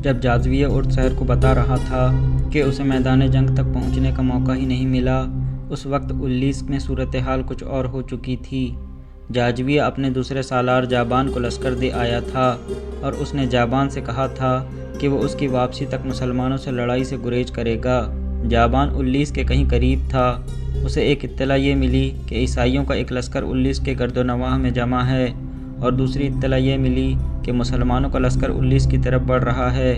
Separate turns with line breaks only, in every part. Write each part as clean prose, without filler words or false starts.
جب جازویہ ارد شہر کو بتا رہا تھا کہ اسے میدان جنگ تک پہنچنے کا موقع ہی نہیں ملا، اس وقت الیس میں صورتحال کچھ اور ہو چکی تھی۔ جازویہ اپنے دوسرے سالار جابان کو لشکر دے آیا تھا اور اس نے جابان سے کہا تھا کہ وہ اس کی واپسی تک مسلمانوں سے لڑائی سے گریز کرے گا۔ جابان الیس کے کہیں قریب تھا۔ اسے ایک اطلاع یہ ملی کہ عیسائیوں کا ایک لشکر الیس کے گرد و نواح میں جمع ہے، اور دوسری اطلاع یہ ملی کہ مسلمانوں کا لشکر الیس کی طرف بڑھ رہا ہے۔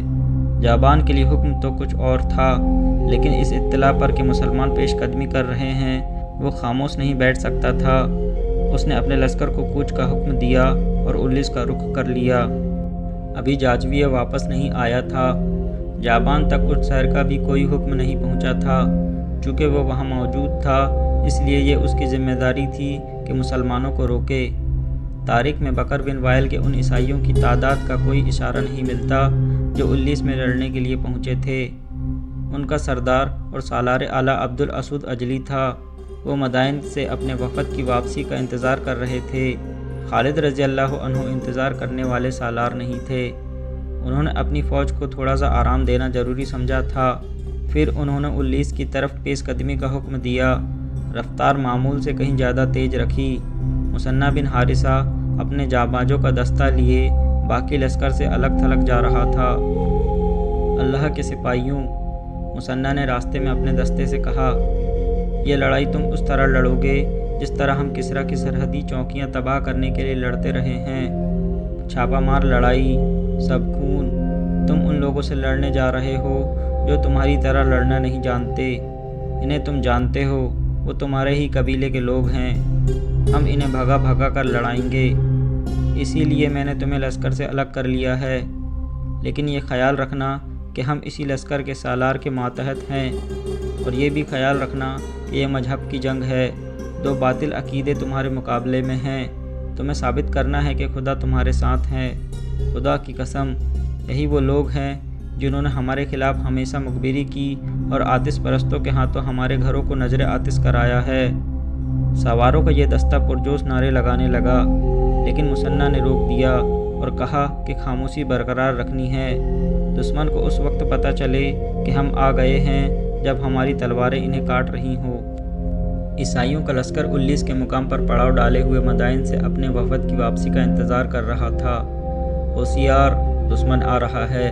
جابان کے لیے حکم تو کچھ اور تھا، لیکن اس اطلاع پر کہ مسلمان پیش قدمی کر رہے ہیں وہ خاموش نہیں بیٹھ سکتا تھا۔ اس نے اپنے لشکر کو کوچ کا حکم دیا اور الیس کا رخ کر لیا۔ ابھی جازویہ واپس نہیں آیا تھا۔ جابان تک اس شہر کا بھی کوئی حکم نہیں پہنچا تھا۔ چونکہ وہ وہاں موجود تھا، اس لیے یہ اس کی ذمہ داری تھی کہ مسلمانوں کو روکے۔ تاریخ میں بکر بن وائل کے ان عیسائیوں کی تعداد کا کوئی اشارہ نہیں ملتا جو الیس میں لڑنے کے لیے پہنچے تھے۔ ان کا سردار اور سالار اعلیٰ عبد الاسود اجلی تھا۔ وہ مدائن سے اپنے وفد کی واپسی کا انتظار کر رہے تھے۔ خالد رضی اللہ عنہ انتظار کرنے والے سالار نہیں تھے۔ انہوں نے اپنی فوج کو تھوڑا سا آرام دینا ضروری سمجھا تھا۔ پھر انہوں نے الیس کی طرف پیش قدمی کا حکم دیا۔ رفتار معمول سے کہیں زیادہ تیز رکھی۔ مثنیٰ بن حارثہ اپنے جانبازوں کا دستہ لیے باقی لشکر سے الگ تھلگ جا رہا تھا۔ اللہ کے سپاہیوں، مثنیٰ نے راستے میں اپنے دستے سے کہا، یہ لڑائی تم اس طرح لڑو گے جس طرح ہم کسریٰ کی سرحدی چوکیاں تباہ کرنے کے لیے لڑتے رہے ہیں۔ چھاپہ مار لڑائی، سب خون۔ تم ان لوگوں سے لڑنے جا رہے ہو جو تمہاری طرح لڑنا نہیں جانتے۔ انہیں تم جانتے ہو، وہ تمہارے ہی قبیلے کے لوگ ہیں۔ ہم انہیں بھگا بھگا کر لڑائیں گے۔ اسی لیے میں نے تمہیں لشکر سے الگ کر لیا ہے، لیکن یہ خیال رکھنا کہ ہم اسی لشکر کے سالار کے ماتحت ہیں، اور یہ بھی خیال رکھنا کہ یہ مذہب کی جنگ ہے۔ دو باطل عقیدے تمہارے مقابلے میں ہیں۔ تمہیں ثابت کرنا ہے کہ خدا تمہارے ساتھ ہے۔ خدا کی قسم، یہی وہ لوگ ہیں جنہوں نے ہمارے خلاف ہمیشہ مخبری کی اور آتش پرستوں کے ہاتھوں ہمارے گھروں کو نذر آتش کرایا ہے۔ سواروں کا یہ دستہ پرجوش نعرے لگانے لگا، لیکن مثنیٰ نے روک دیا اور کہا کہ خاموشی برقرار رکھنی ہے۔ دشمن کو اس وقت پتہ چلے کہ ہم آ گئے ہیں جب ہماری تلواریں انہیں کاٹ رہی ہوں۔ عیسائیوں کا لشکر الیس کے مقام پر پڑاؤ ڈالے ہوئے مدائن سے اپنے وفد کی واپسی کا انتظار کر رہا تھا۔ ہوشیار، دشمن آ رہا ہے۔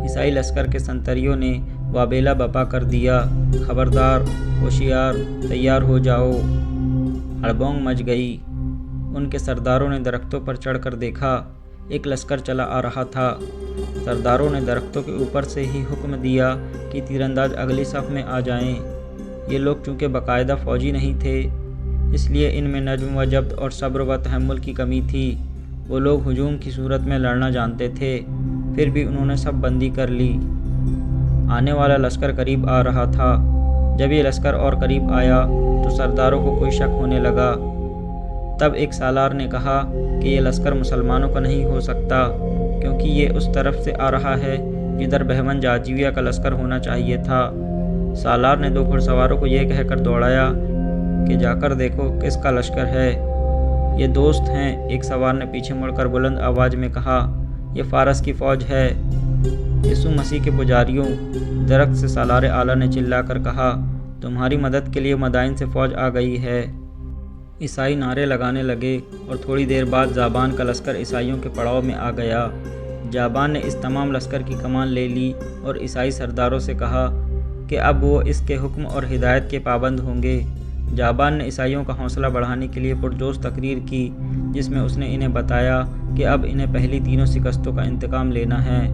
عیسائی لشکر کے سنتریوں نے وابیلہ بپا کر دیا، خبردار، ہوشیار، تیار ہو جاؤ۔ ہڑبونگ مچ گئی۔ ان کے سرداروں نے درختوں پر چڑھ کر دیکھا، ایک لشکر چلا آ رہا تھا۔ سرداروں نے درختوں کے اوپر سے ہی حکم دیا کہ تیر انداز اگلی صف میں آ جائیں۔ یہ لوگ چونکہ باقاعدہ فوجی نہیں تھے، اس لیے ان میں نظم و ضبط اور صبر و تحمل کی کمی تھی۔ وہ لوگ ہجوم کی صورت میں لڑنا جانتے تھے، پھر بھی انہوں نے صف بندی کر لی۔ آنے والا لشکر قریب آ رہا تھا۔ جب یہ لشکر اور قریب آیا تو سرداروں کو کوئی شک ہونے لگا۔ تب ایک سالار نے کہا کہ یہ لشکر مسلمانوں کا نہیں ہو سکتا، کیونکہ یہ اس طرف سے آ رہا ہے جدھر بہمن جازویہ کا لشکر ہونا چاہیے تھا۔ سالار نے دو گھڑ سواروں کو یہ کہہ کر دوڑایا کہ جا کر دیکھو کس کا لشکر ہے۔ یہ دوست ہیں، ایک سوار نے پیچھے مڑ کر بلند آواز میں کہا، یہ فارس کی فوج ہے۔ یسوع مسیح کے پجاریوں، درخت سے سالار اعلیٰ نے چلا کر کہا، تمہاری مدد کے لیے مدائن سے فوج آ گئی ہے۔ عیسائی نعرے لگانے لگے اور تھوڑی دیر بعد جابان کا لشکر عیسائیوں کے پڑاؤ میں آ گیا۔ جابان نے اس تمام لشکر کی کمان لے لی اور عیسائی سرداروں سے کہا کہ اب وہ اس کے حکم اور ہدایت کے پابند ہوں گے۔ جابان نے عیسائیوں کا حوصلہ بڑھانے کے لیے پرجوش تقریر کی، جس میں اس نے انہیں بتایا کہ اب انہیں پہلی تینوں شکستوں کا انتقام لینا ہے،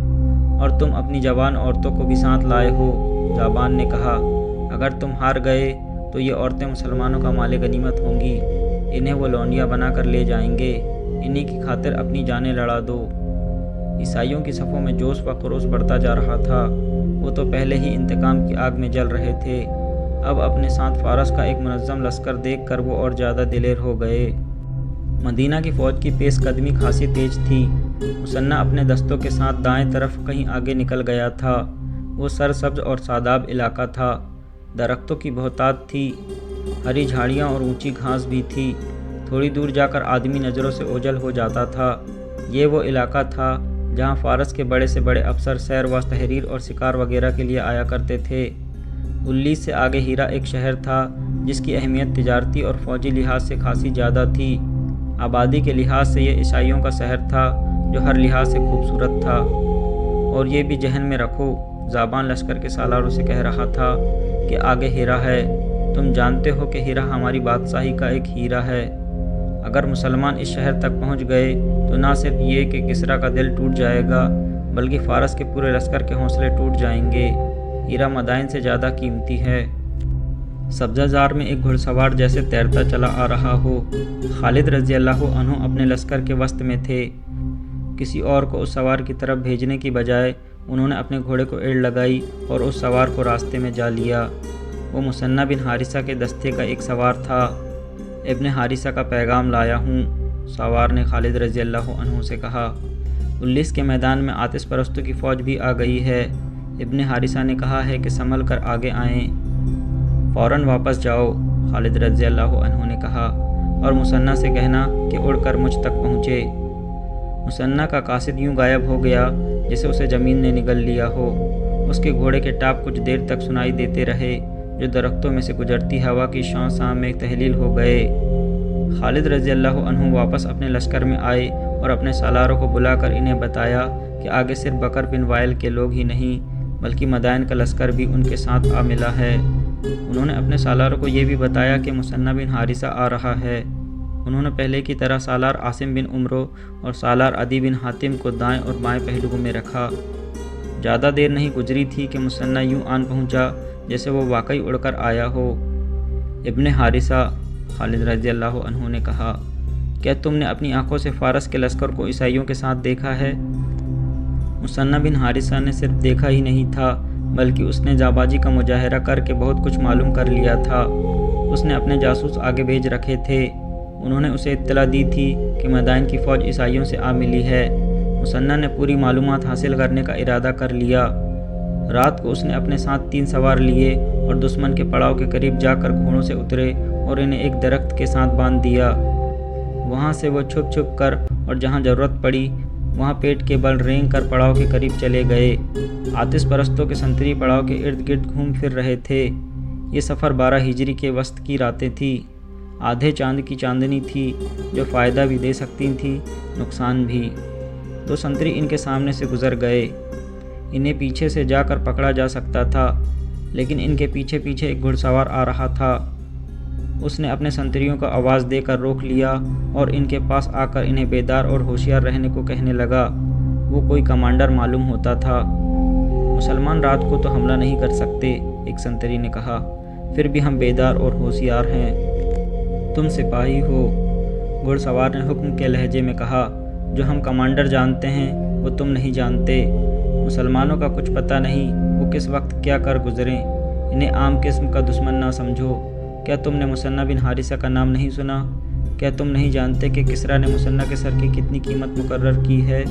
اور تم اپنی جوان عورتوں کو بھی ساتھ لائے ہو۔ جابان نے کہا، اگر تم ہار گئے تو یہ عورتیں مسلمانوں کا مال غنیمت ہوں گی، انہیں وہ لونڈیاں بنا کر لے جائیں گے، انہی کی خاطر اپنی جانیں لڑا دو۔ عیسائیوں کی صفوں میں جوش و خروش بڑھتا جا رہا تھا۔ وہ تو پہلے ہی انتقام کی آگ میں جل رہے تھے، اب اپنے ساتھ فارس کا ایک منظم لشکر دیکھ کر وہ اور زیادہ دلیر ہو گئے۔ مدینہ کی فوج کی پیش قدمی خاصی تیز تھی۔ مثنیٰ اپنے دستوں کے ساتھ دائیں طرف کہیں آگے نکل گیا تھا۔ وہ سرسبز اور شاداب علاقہ تھا، درختوں کی بہتات تھی، ہری جھاڑیاں اور اونچی گھاس بھی تھی۔ تھوڑی دور جا کر آدمی نظروں سے اوجھل ہو جاتا تھا۔ یہ وہ علاقہ تھا جہاں فارس کے بڑے سے بڑے افسر سیر و تحریر اور شکار وغیرہ کے لیے آیا کرتے تھے۔ اللیس سے آگے ہیرا ایک شہر تھا جس کی اہمیت تجارتی اور فوجی لحاظ سے خاصی زیادہ تھی۔ آبادی کے لحاظ سے یہ عیسائیوں کا شہر تھا جو ہر لحاظ سے خوبصورت تھا۔ اور یہ بھی ذہن میں رکھو، زابان لشکر کے سالاروں سے کہہ رہا تھا کہ آگے ہیرا ہے۔ تم جانتے ہو کہ ہیرا ہماری بادشاہی کا ایک ہیرا ہے۔ اگر مسلمان اس شہر تک پہنچ گئے تو نہ صرف یہ کہ کسریٰ کا دل ٹوٹ جائے گا بلکہ فارس کے پورے لشکر کے حوصلے ٹوٹ جائیں گے۔ ہیرا مدائن سے زیادہ قیمتی ہے۔ سبزہ زار میں ایک گھڑ سوار جیسے تیرتا چلا آ رہا ہو۔ خالد رضی اللہ عنہ اپنے لشکر کے وسط میں تھے۔ کسی اور کو اس سوار کی طرف بھیجنے کی بجائے انہوں نے اپنے گھوڑے کو ایڑ لگائی اور اس سوار کو راستے میں جا لیا۔ وہ مثنیٰ بن حارثہ کے دستے کا ایک سوار تھا۔ ابن حارثہ کا پیغام لایا ہوں، سوار نے خالد رضی اللہ عنہ سے کہا۔ اللیس کے میدان میں آتش پرستوں کی فوج بھی آ گئی ہے۔ ابن حارثہ نے کہا ہے کہ سنبھل کر آگے آئیں۔ فوراً واپس جاؤ، خالد رضی اللہ عنہ نے کہا، اور مثنیٰ سے کہنا کہ اڑ کر مجھ تک پہنچے۔ مثنیٰ کا قاصد یوں غائب ہو گیا جسے اسے زمین نے نگل لیا ہو۔ اس کے گھوڑے کے ٹاپ کچھ دیر تک سنائی دیتے رہے جو درختوں میں سے گزرتی ہوا کی شاں شاں میں تحلیل ہو گئے۔ خالد رضی اللہ عنہ واپس اپنے لشکر میں آئے اور اپنے سالاروں کو بلا کر انہیں بتایا کہ آگے صرف بکر بن وائل کے لوگ ہی نہیں بلکہ مدائن کا لشکر بھی ان کے ساتھ آ ملا ہے۔ انہوں نے اپنے سالاروں کو یہ بھی بتایا کہ مثنیٰ بن حارثہ آ رہا ہے۔ انہوں نے پہلے کی طرح سالار عاصم بن عمرو اور سالار عدی بن حاتم کو دائیں اور بائیں پہلوؤں میں رکھا۔ زیادہ دیر نہیں گزری تھی کہ مثنیٰ یوں آن پہنچا جیسے وہ واقعی اڑ کر آیا ہو۔ ابن حارثہ، خالد رضی اللہ عنہ نے کہا، کیا تم نے اپنی آنکھوں سے فارس کے لشکر کو عیسائیوں کے ساتھ دیکھا ہے؟ مثنیٰ بن حارثہ نے صرف دیکھا ہی نہیں تھا بلکہ اس نے جانبازی کا مظاہرہ کر کے بہت کچھ معلوم کر لیا تھا۔ اس نے اپنے جاسوس آگے بھیج رکھے تھے۔ انہوں نے اسے اطلاع دی تھی کہ مدائن کی فوج عیسائیوں سے آ ملی ہے۔ مثنیٰ نے پوری معلومات حاصل کرنے کا ارادہ کر لیا۔ رات کو اس نے اپنے ساتھ 3 سوار لیے اور دشمن کے پڑاؤ کے قریب جا کر گھوڑوں سے اترے اور انہیں ایک درخت کے ساتھ باندھ دیا۔ وہاں سے وہ چھپ چھپ کر اور جہاں ضرورت پڑی وہاں پیٹ کے بل رینگ کر پڑاؤ کے قریب چلے گئے۔ آتش پرستوں کے سنتری پڑاؤ کے ارد گرد گھوم پھر رہے تھے۔ یہ سفر 12 ہجری کے وسط کی راتیں تھیں۔ آدھے چاند کی چاندنی تھی جو فائدہ بھی دے سکتی تھی، نقصان بھی۔ 2 سنتری ان کے سامنے سے گزر گئے۔ انہیں پیچھے سے جا کر پکڑا جا سکتا تھا لیکن ان کے پیچھے پیچھے ایک گھڑ سوار آ رہا تھا۔ اس نے اپنے سنتریوں کو آواز دے کر روک لیا اور ان کے پاس آ کر انہیں بیدار اور ہوشیار رہنے کو کہنے لگا۔ وہ کوئی کمانڈر معلوم ہوتا تھا۔ مسلمان رات کو تو حملہ نہیں کر سکتے، ایک سنتری نے کہا، پھر بھی ہم بیدار اور ہوشیار ہیں۔ تم سپاہی ہو، گھڑ سوار نے حکم کے لہجے میں کہا۔ جو ہم کمانڈر جانتے ہیں وہ تم نہیں جانتے۔ مسلمانوں کا کچھ پتہ نہیں وہ کس وقت کیا کر گزریں۔ انہیں عام قسم کا دشمن نہ سمجھو۔ کیا تم نے مثنیٰ بن حارثہ کا نام نہیں سنا؟ کیا تم نہیں جانتے کہ کسریٰ نے مثنیٰ کے سر کی کتنی قیمت مقرر کی ہے؟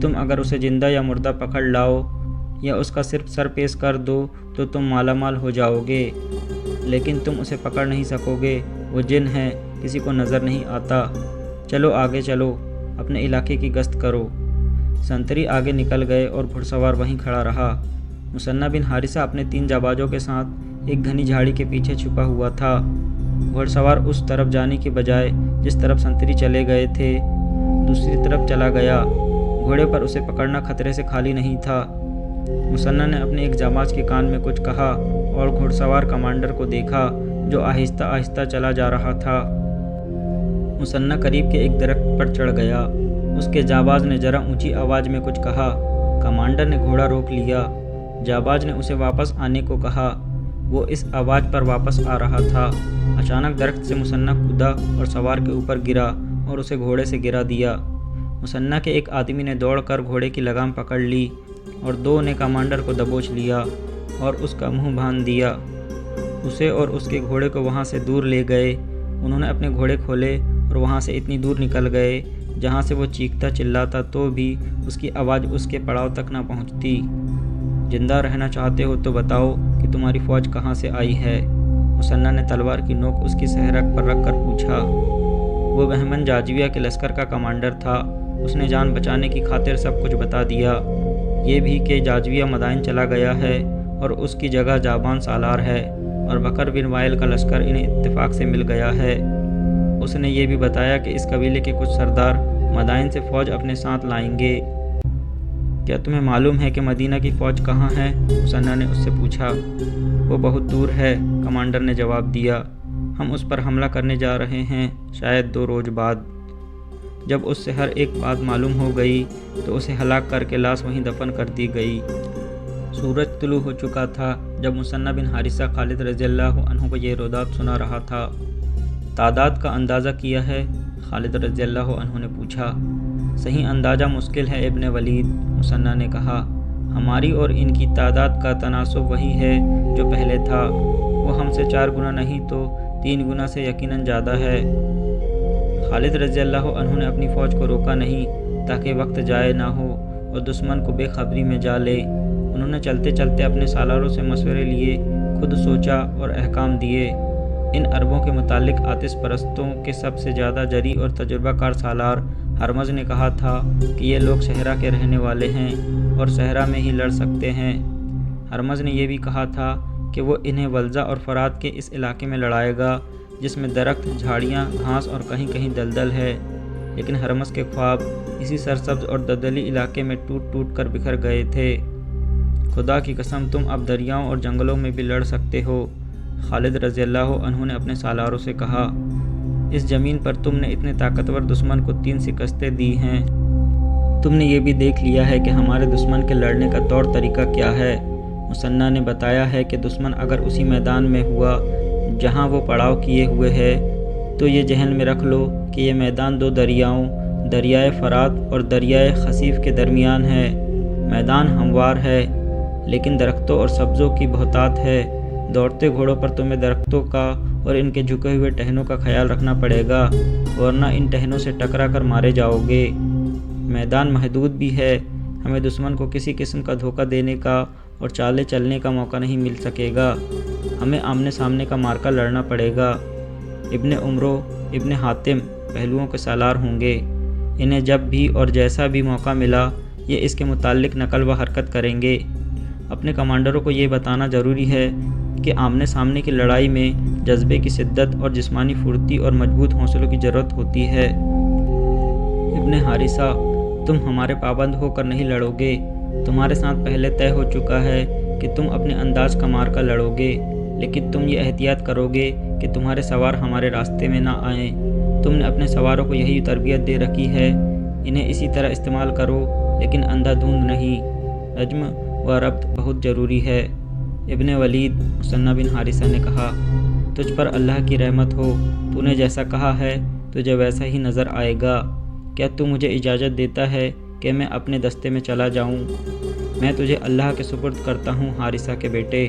تم اگر اسے زندہ یا مردہ پکڑ لاؤ یا اس کا صرف سر پیش کر دو تو تم مالا مال ہو جاؤ گے، لیکن تم اسے پکڑ نہیں سکو گے۔ وہ جن ہے، کسی کو نظر نہیں آتا۔ چلو آگے چلو، اپنے علاقے کی گشت کرو۔ سنتری آگے نکل گئے اور گھڑ سوار وہیں کھڑا رہا۔ مثنیٰ بن حارثہ اپنے 3 جانبازوں کے ساتھ ایک گھنی جھاڑی کے پیچھے چھپا ہوا تھا۔ گھڑ سوار اس طرف جانے کے بجائے جس طرف سنتری چلے گئے تھے دوسری طرف چلا گیا۔ گھوڑے پر اسے پکڑنا خطرے سے خالی نہیں تھا۔ مثنیٰ نے اپنے ایک جانباز کے کان میں کچھ کہا اور گھڑ سوار کمانڈر کو دیکھا جو آہستہ آہستہ چلا جا رہا تھا۔ مثنیٰ قریب کے ایک درخت پر چڑھ گیا۔ اس کے جانباز نے ذرا اونچی آواز میں کچھ کہا۔ کمانڈر نے گھوڑا روک لیا۔ جانباز نے اسے واپس آنے کو کہا۔ وہ اس آواز پر واپس آ رہا تھا۔ اچانک درخت سے مثنیٰ کودا اور سوار کے اوپر گرا اور اسے گھوڑے سے گرا دیا۔ مثنیٰ کے ایک آدمی نے دوڑ کر گھوڑے کی لگام پکڑ لی اور 2 نے کمانڈر کو دبوچ لیا اور اس کا منہ باندھ دیا۔ اسے اور اس کے گھوڑے کو وہاں سے دور لے گئے۔ انہوں نے اپنے گھوڑے کھولے اور وہاں سے اتنی دور نکل گئے جہاں سے وہ چیختا چلاتا تو بھی اس کی آواز اس کے پڑاؤ تک نہ پہنچتی۔ زندہ رہنا چاہتے ہو تو بتاؤ کہ تمہاری فوج کہاں سے آئی ہے؟ مثنیٰ نے تلوار کی نوک اس کی سہرگ پر رکھ کر پوچھا۔ وہ وہ بہمن جاجویہ کے لشکر کا کمانڈر تھا۔ اس نے جان بچانے کی خاطر سب کچھ بتا دیا، یہ بھی کہ جاجویہ مدائن چلا گیا ہے اور اس کی جگہ جابان سالار ہے، اور بکر بن وائل کا لشکر انہیں اتفاق سے مل گیا ہے۔ اس نے یہ بھی بتایا کہ اس قبیلے کے کچھ سردار مدائن سے فوج اپنے ساتھ لائیں گے۔ کیا تمہیں معلوم ہے کہ مدینہ کی فوج کہاں ہے؟ مسنہ نے اس سے پوچھا۔ وہ بہت دور ہے، کمانڈر نے جواب دیا۔ ہم اس پر حملہ کرنے جا رہے ہیں، شاید 2 روز بعد۔ جب اس سے ہر ایک بات معلوم ہو گئی تو اسے ہلاک کر کے لاش وہیں دفن کر دی گئی۔ سورج طلوع ہو چکا تھا جب مسنہ بن حارثہ خالد رضی اللہ عنہ کو یہ رودات سنا رہا تھا۔ تعداد کا اندازہ کیا ہے؟ خالد رضی اللہ عنہ نے پوچھا۔ صحیح اندازہ مشکل ہے ابن ولید، مسنہ نے کہا۔ ہماری اور ان کی تعداد کا تناسب وہی ہے جو پہلے تھا، وہ ہم سے 4 گنا نہیں تو 3 گنا سے یقیناً زیادہ ہے۔ خالد رضی اللہ عنہ نے اپنی فوج کو روکا نہیں تاکہ وقت ضائع نہ ہو اور دشمن کو بے خبری میں جا لے۔ انہوں نے چلتے چلتے اپنے سالاروں سے مشورے لیے، خود سوچا اور احکام دیے۔ ان عربوں کے متعلق آتش پرستوں کے سب سے زیادہ جری اور تجربہ کار سالار ہرمز نے کہا تھا کہ یہ لوگ صحرا کے رہنے والے ہیں اور صحرا میں ہی لڑ سکتے ہیں۔ ہرمز نے یہ بھی کہا تھا کہ وہ انہیں ولزہ اور فرات کے اس علاقے میں لڑائے گا جس میں درخت، جھاڑیاں، گھاس اور کہیں کہیں دلدل ہے، لیکن ہرمز کے خواب اسی سرسبز اور دلدلی علاقے میں ٹوٹ ٹوٹ کر بکھر گئے تھے۔ خدا کی قسم تم اب دریاؤں اور جنگلوں میں بھی لڑ سکتے ہو، خالد رضی اللہ عنہ نے اپنے سالاروں سے کہا۔ اس زمین پر تم نے اتنے طاقتور دشمن کو 3 شکستیں دی ہیں۔ تم نے یہ بھی دیکھ لیا ہے کہ ہمارے دشمن کے لڑنے کا طور طریقہ کیا ہے۔ مسنہ نے بتایا ہے کہ دشمن اگر اسی میدان میں ہوا جہاں وہ پڑاؤ کیے ہوئے ہے تو یہ ذہن میں رکھ لو کہ یہ میدان 2 دریاؤں، دریائے فرات اور دریائے خصیف کے درمیان ہے۔ میدان ہموار ہے لیکن درختوں اور سبزوں کی بہتات ہے۔ دوڑتے گھوڑوں پر تمہیں درختوں کا اور ان کے جھکے ہوئے ٹہنوں کا خیال رکھنا پڑے گا، ورنہ ان ٹہنوں سے ٹکرا کر مارے جاؤ گے۔ میدان محدود بھی ہے، ہمیں دشمن کو کسی قسم کا دھوکہ دینے کا اور چالیں چلنے کا موقع نہیں مل سکے گا، ہمیں آمنے سامنے کا معرکہ لڑنا پڑے گا۔ ابن عمرو، ابن حاتم پہلوؤں کے سالار ہوں گے، انہیں جب بھی اور جیسا بھی موقع ملا یہ اس کے متعلق نقل و حرکت کریں گے۔ اپنے کمانڈروں کو یہ بتانا ضروری ہے کہ آمنے سامنے کی لڑائی میں جذبے کی شدت اور جسمانی پھرتی اور مضبوط حوصلوں کی ضرورت ہوتی ہے۔ ابن حارثہ، تم ہمارے پابند ہو کر نہیں لڑو گے، تمہارے ساتھ پہلے طے ہو چکا ہے کہ تم اپنے انداز کا معرکہ لڑو گے، لیکن تم یہ احتیاط کرو گے کہ تمہارے سوار ہمارے راستے میں نہ آئیں۔ تم نے اپنے سواروں کو یہی تربیت دے رکھی ہے، انہیں اسی طرح استعمال کرو لیکن اندھا دھند نہیں۔ رجم و ربط بہت ضروری ہے۔ ابن ولید، مسنہ بن حارثہ نے کہا، تجھ پر اللہ کی رحمت ہو، تو نے جیسا کہا ہے تجھے ویسا ہی نظر آئے گا۔ کیا تو مجھے اجازت دیتا ہے کہ میں اپنے دستے میں چلا جاؤں؟ میں تجھے اللہ کے سپرد کرتا ہوں حارثہ کے بیٹے،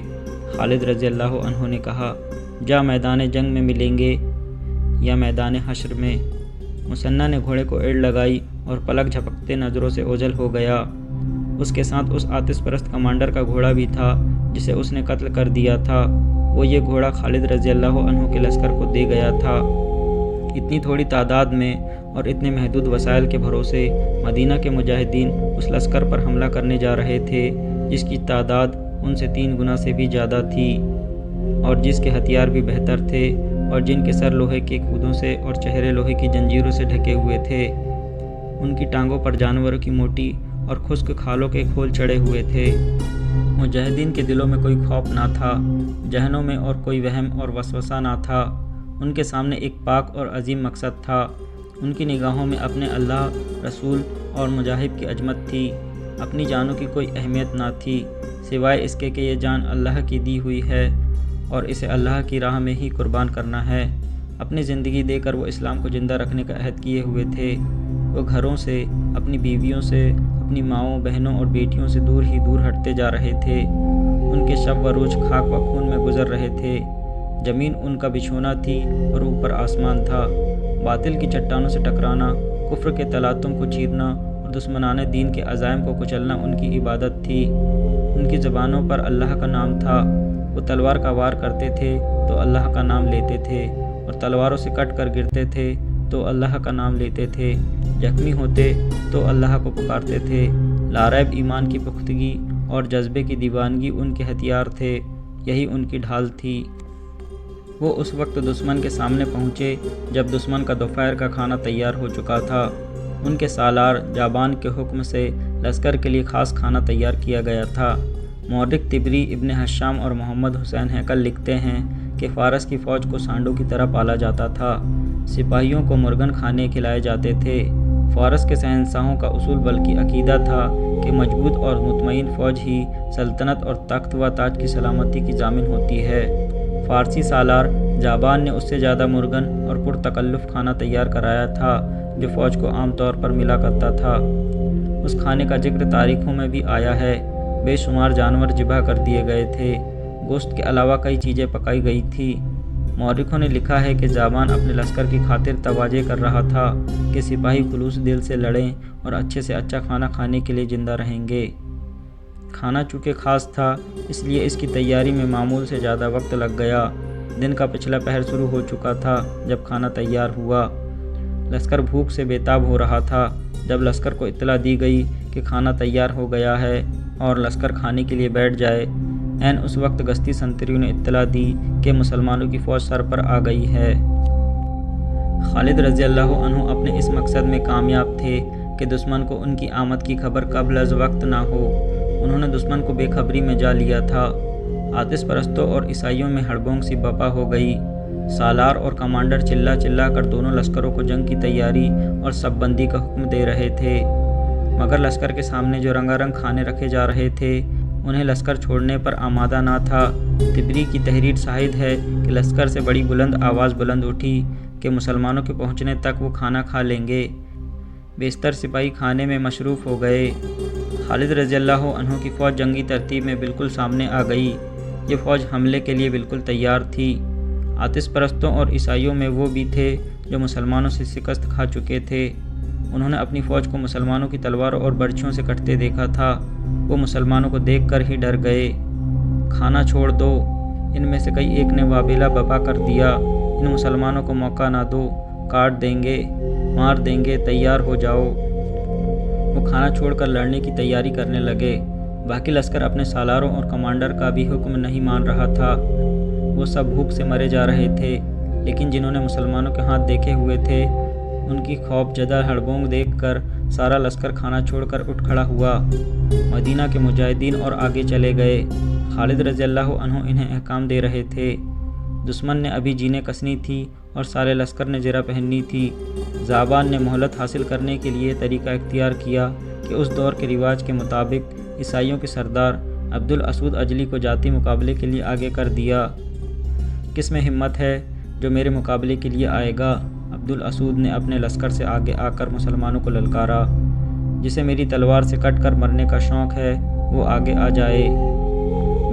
خالد رضی اللہ عنہ نے کہا۔ جا میدان جنگ میں ملیں گے یا میدان حشر میں۔ مسنہ نے گھوڑے کو ایڑ لگائی اور پلک جھپکتے نظروں سے اوجھل ہو گیا۔ اس کے ساتھ اس آتش پرست کمانڈر کا گھوڑا بھی تھا جسے اس نے قتل کر دیا تھا۔ وہ یہ گھوڑا خالد رضی اللہ عنہ کے لشکر کو دے گیا تھا۔ اتنی تھوڑی تعداد میں اور اتنے محدود وسائل کے بھروسے مدینہ کے مجاہدین اس لشکر پر حملہ کرنے جا رہے تھے جس کی تعداد ان سے 3 گنا سے بھی زیادہ تھی اور جس کے ہتھیار بھی بہتر تھے اور جن کے سر لوہے کے کودوں سے اور چہرے لوہے کی جنجیروں سے ڈھکے ہوئے تھے۔ ان کی ٹانگوں پر جانوروں کی موٹی اور خشک کھالوں کے کھول چڑھے ہوئے تھے۔ مجاہدین کے دلوں میں کوئی خوف نہ تھا، ذہنوں میں اور کوئی وہم اور وسوسہ نہ تھا۔ ان کے سامنے ایک پاک اور عظیم مقصد تھا۔ ان کی نگاہوں میں اپنے اللہ، رسول اور مجاہد کی عظمت تھی۔ اپنی جانوں کی کوئی اہمیت نہ تھی سوائے اس کے کہ یہ جان اللہ کی دی ہوئی ہے اور اسے اللہ کی راہ میں ہی قربان کرنا ہے۔ اپنی زندگی دے کر وہ اسلام کو زندہ رکھنے کا عہد کیے ہوئے تھے۔ وہ گھروں سے، اپنی بیویوں سے، اپنی ماؤں، بہنوں اور بیٹیوں سے دور ہی دور ہٹتے جا رہے تھے۔ ان کے شب و روز خاک و خون میں گزر رہے تھے۔ زمین ان کا بچھونا تھی اور اوپر آسمان تھا۔ باطل کی چٹانوں سے ٹکرانا، کفر کے تلاطم کو چیرنا اور دشمنان دین کے عزائم کو کچلنا ان کی عبادت تھی۔ ان کی زبانوں پر اللہ کا نام تھا۔ وہ تلوار کا وار کرتے تھے تو اللہ کا نام لیتے تھے اور تلواروں سے کٹ کر گرتے تھے تو اللہ کا نام لیتے تھے، زخمی ہوتے تو اللہ کو پکارتے تھے۔ لاریب ایمان کی پختگی اور جذبے کی دیوانگی ان کے ہتھیار تھے، یہی ان کی ڈھال تھی۔ وہ اس وقت دشمن کے سامنے پہنچے جب دشمن کا دوپہر کا کھانا تیار ہو چکا تھا۔ ان کے سالار جابان کے حکم سے لشکر کے لیے خاص کھانا تیار کیا گیا تھا۔ مورخ طبری، ابن حشام اور محمد حسین ہیکل لکھتے ہیں کہ فارس کی فوج کو سانڈوں کی طرح پالا جاتا تھا، سپاہیوں کو مرغن کھانے کھلائے جاتے تھے۔ فارس کے شہنشاہوں کا اصول بلکہ عقیدہ تھا کہ مضبوط اور مطمئن فوج ہی سلطنت اور تخت و تاج کی سلامتی کی ضامن ہوتی ہے۔ فارسی سالار جابان نے اس سے زیادہ مرغن اور پرتکلف کھانا تیار کرایا تھا جو فوج کو عام طور پر ملا کرتا تھا۔ اس کھانے کا ذکر تاریخوں میں بھی آیا ہے۔ بے شمار جانور ذبح کر دیے گئے تھے، گوشت کے علاوہ کئی چیزیں پکائی گئی تھیں۔ مورخوں نے لکھا ہے کہ جابان اپنے لشکر کی خاطر توازے کر رہا تھا کہ سپاہی خلوص دل سے لڑیں اور اچھے سے اچھا کھانا کھانے کے لیے زندہ رہیں گے۔ کھانا چونکہ خاص تھا اس لیے اس کی تیاری میں معمول سے زیادہ وقت لگ گیا۔ دن کا پچھلا پہر شروع ہو چکا تھا جب کھانا تیار ہوا۔ لشکر بھوک سے بےتاب ہو رہا تھا۔ جب لشکر کو اطلاع دی گئی کہ کھانا تیار ہو گیا ہے اور لشکر کھانے کے لیے بیٹھ جائے، عین اس وقت گشتی سنتریوں نے اطلاع دی کہ مسلمانوں کی فوج سر پر آ گئی ہے۔ خالد رضی اللہ عنہ اپنے اس مقصد میں کامیاب تھے کہ دشمن کو ان کی آمد کی خبر قبل از وقت نہ ہو۔ انہوں نے دشمن کو بے خبری میں جا لیا تھا۔ آتش پرستوں اور عیسائیوں میں ہڑبونگ سی بپا ہو گئی۔ سالار اور کمانڈر چلا چلا کر دونوں لشکروں کو جنگ کی تیاری اور شب بندی کا حکم دے رہے تھے، مگر لشکر کے سامنے جو رنگا رنگ کھانے رکھے جا رہے تھے انہیں لشکر چھوڑنے پر آمادہ نہ تھا۔ طبری کی تحریر شاہد ہے کہ لشکر سے بڑی بلند آواز بلند اٹھی کہ مسلمانوں کے پہنچنے تک وہ کھانا کھا لیں گے۔ بیشتر سپاہی کھانے میں مصروف ہو گئے۔ خالد رضی اللہ عنہ کی فوج جنگی ترتیب میں بالکل سامنے آ گئی۔ یہ فوج حملے کے لیے بالکل تیار تھی۔ آتش پرستوں اور عیسائیوں میں وہ بھی تھے جو مسلمانوں سے شکست کھا چکے تھے۔ انہوں نے اپنی فوج کو مسلمانوں کی تلواروں اور برچھیوں سے کٹتے دیکھا تھا۔ وہ مسلمانوں کو دیکھ کر ہی ڈر گئے۔ کھانا چھوڑ دو، ان میں سے کئی ایک نے وابلہ بپا کر دیا۔ ان مسلمانوں کو موقع نہ دو، کاٹ دیں گے، مار دیں گے، تیار ہو جاؤ۔ وہ کھانا چھوڑ کر لڑنے کی تیاری کرنے لگے۔ باقی لشکر اپنے سالاروں اور کمانڈر کا بھی حکم نہیں مان رہا تھا۔ وہ سب بھوک سے مرے جا رہے تھے، لیکن جنہوں نے مسلمانوں کے ہاتھ دیکھے ہوئے تھے ان کی خوف زدہ ہڑبونگ دیکھ کر سارا لشکر کھانا چھوڑ کر اٹھ کھڑا ہوا۔ مدینہ کے مجاہدین اور آگے چلے گئے۔ خالد رضی اللہ عنہ انہیں احکام دے رہے تھے۔ دشمن نے ابھی جینیں کسنی تھی اور سارے لشکر نے زرہ پہننی تھی۔ جابان نے مہلت حاصل کرنے کے لیے طریقہ اختیار کیا کہ اس دور کے رواج کے مطابق عیسائیوں کے سردار عبد الاسود اجلی کو ذاتی مقابلے کے لیے آگے کر دیا۔ کس میں ہمت ہے جو میرے مقابلے کے لیے آئے گا؟ عبد الاسود نے اپنے لشکر سے آگے آ کر مسلمانوں کو للکارا۔ جسے میری تلوار سے کٹ کر مرنے کا شوق ہے وہ آگے آ جائے۔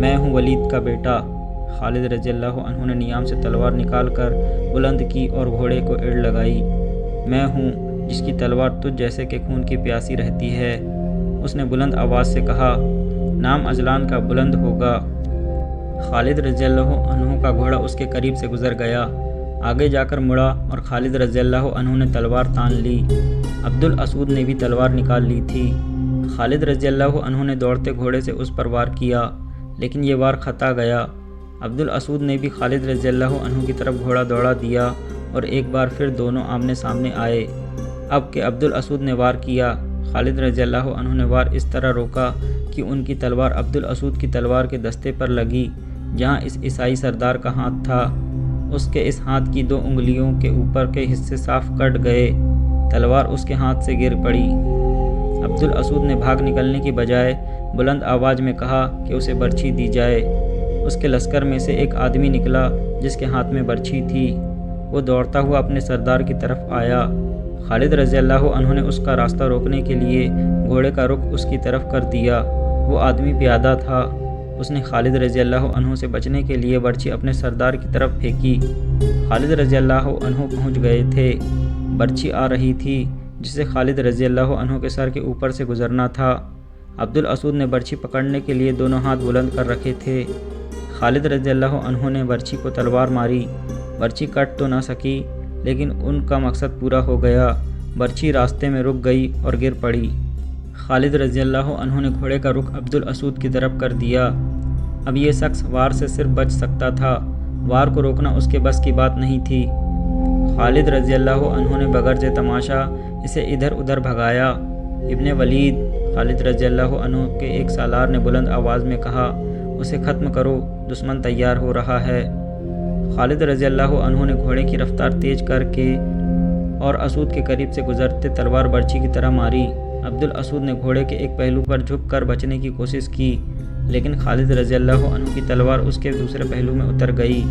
میں ہوں ولید کا بیٹا۔ خالد رضی اللہ عنہ نے نیام سے تلوار نکال کر بلند کی اور گھوڑے کو اڑ لگائی۔ میں ہوں جس کی تلوار تجھ جیسے کہ خون کی پیاسی رہتی ہے۔ اس نے بلند آواز سے کہا، نام اجلان کا بلند ہوگا۔ خالد رضی اللہ عنہ کا گھوڑا اس کے قریب سے گزر گیا، آگے جا کر مڑا اور خالد رضی اللہ عنہ نے تلوار تان لی۔ عبد الاسود نے بھی تلوار نکال لی تھی۔ خالد رضی اللہ عنہ نے دوڑتے گھوڑے سے اس پر وار کیا، لیکن یہ وار خطا گیا۔ عبد الاسود نے بھی خالد رضی اللہ عنہ کی طرف گھوڑا دوڑا دیا اور ایک بار پھر دونوں آمنے سامنے آئے۔ اب کہ عبد الاسود نے وار کیا، خالد رضی اللہ عنہ نے وار اس طرح روکا کہ ان کی تلوار عبد الاسود کی تلوار کے دستے پر لگی جہاں اس عیسائی سردار کا ہاتھ تھا۔ اس کے اس ہاتھ کی 2 انگلیوں کے اوپر کے حصے صاف کٹ گئے۔ تلوار اس کے ہاتھ سے گر پڑی۔ عبد الاسود نے بھاگ نکلنے کی بجائے بلند آواز میں کہا کہ اسے برچھی دی جائے۔ اس کے لشکر میں سے ایک آدمی نکلا جس کے ہاتھ میں برچھی تھی۔ وہ دوڑتا ہوا اپنے سردار کی طرف آیا۔ خالد رضی اللہ عنہ نے اس کا راستہ روکنے کے لیے گھوڑے کا رخ اس کی طرف کر دیا۔ وہ آدمی پیادہ تھا۔ اس نے خالد رضی اللہ عنہ سے بچنے کے لیے برچھی اپنے سردار کی طرف پھینکی۔ خالد رضی اللہ عنہ پہنچ گئے تھے۔ برچھی آ رہی تھی جسے خالد رضی اللہ عنہ کے سر کے اوپر سے گزرنا تھا۔ عبد الاسود نے برچھی پکڑنے کے لیے دونوں ہاتھ بلند کر رکھے تھے۔ خالد رضی اللہ عنہ نے برچھی کو تلوار ماری۔ برچھی کٹ تو نہ سکی لیکن ان کا مقصد پورا ہو گیا۔ برچھی راستے میں رک گئی اور گر پڑی۔ خالد رضی اللہ عنہ نے گھوڑے کا رخ عبدالاسود کی طرف کر دیا۔ اب یہ شخص وار سے صرف بچ سکتا تھا، وار کو روکنا اس کے بس کی بات نہیں تھی۔ خالد رضی اللہ عنہ نے بغرض تماشا اسے ادھر ادھر بھگایا۔ ابن ولید، خالد رضی اللہ عنہ کے ایک سالار نے بلند آواز میں کہا، اسے ختم کرو، دشمن تیار ہو رہا ہے۔ خالد رضی اللہ عنہ نے گھوڑے کی رفتار تیز کر کے اور اسود کے قریب سے گزرتے تلوار برچھی کی طرح ماری۔ عبدالاسود نے گھوڑے کے ایک پہلو پر جھک کر بچنے کی کوشش کی، لیکن خالد رضی اللہ عنہ کی تلوار اس کے دوسرے پہلو میں اتر گئی۔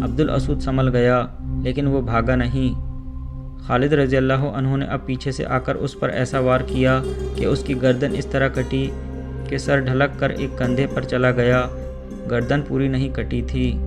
عبدالاسود سنبھل گیا، لیکن وہ بھاگا نہیں۔ خالد رضی اللہ عنہ نے اب پیچھے سے آ کر اس پر ایسا وار کیا کہ اس کی گردن اس طرح کٹی کہ سر ڈھلک کر ایک کندھے پر چلا گیا۔ گردن پوری نہیں کٹی تھی۔